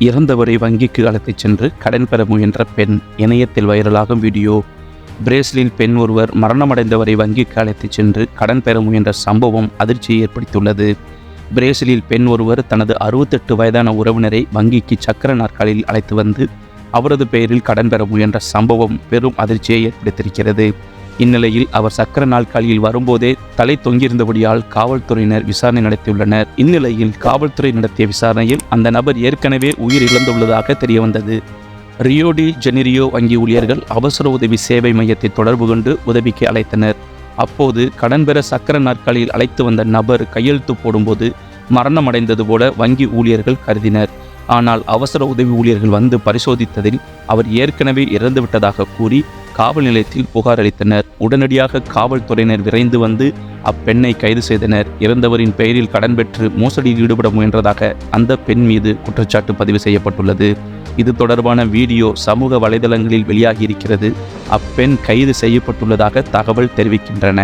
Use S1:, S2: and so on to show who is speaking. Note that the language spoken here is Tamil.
S1: இறந்தவரை வங்கிக்கு அழைத்துச் சென்று கடன் பெற முயன்ற பெண். இணையத்தில் வைரலாகும் வீடியோ. பிரேசிலில் பெண் ஒருவர் மரணமடைந்தவரை வங்கிக்கு அழைத்துச் சென்று கடன் பெற முயன்ற சம்பவம் அதிர்ச்சியை ஏற்படுத்தியுள்ளது. பிரேசிலில் பெண் ஒருவர் தனது 68 வயதான உறவினரை வங்கிக்கு சக்கர நாற்காலியில் அழைத்து வந்து அவரது பெயரில் கடன் பெற முயன்ற சம்பவம் பெரும் அதிர்ச்சியை ஏற்படுத்தியிருக்கிறது. இந்நிலையில் அவர் சக்கர நாற்காலியில் வரும்போதே தலை தொங்கியிருந்தபடியால் காவல்துறையினர் விசாரணை நடத்தியுள்ளனர். இந்நிலையில் காவல்துறை நடத்திய விசாரணையில் அந்த நபர் ஏற்கனவே உயிர் இழந்துள்ளதாக தெரியவந்தது. ரியோ டி ஜெனிரியோ வங்கி ஊழியர்கள் அவசர உதவி சேவை மையத்தை தொடர்பு கொண்டு உதவிக்கு அழைத்தனர். அப்போது கடன் பெற சக்கர நாற்காலியில் அழைத்து வந்த நபர் கையெழுத்து போடும்போது மரணமடைந்தது போல வங்கி ஊழியர்கள் கருதினர். ஆனால் அவசர உதவி ஊழியர்கள் வந்து பரிசோதித்ததில் அவர் ஏற்கனவே இறந்துவிட்டதாக கூறி காவல் நிலையத்தில் புகார் அளித்தனர். உடனடியாக காவல்துறையினர் விரைந்து வந்து அப்பெண்ணை கைது செய்தனர். இறந்தவரின் பெயரில் கடன் பெற்று மோசடியில் ஈடுபட முயன்றதாக அந்த பெண் மீது குற்றச்சாட்டு பதிவு செய்யப்பட்டுள்ளது. இது தொடர்பான வீடியோ சமூக வலைதளங்களில் வெளியாகியிருக்கிறது. அப்பெண் கைது செய்யப்பட்டுள்ளதாக தகவல் தெரிவிக்கின்றன.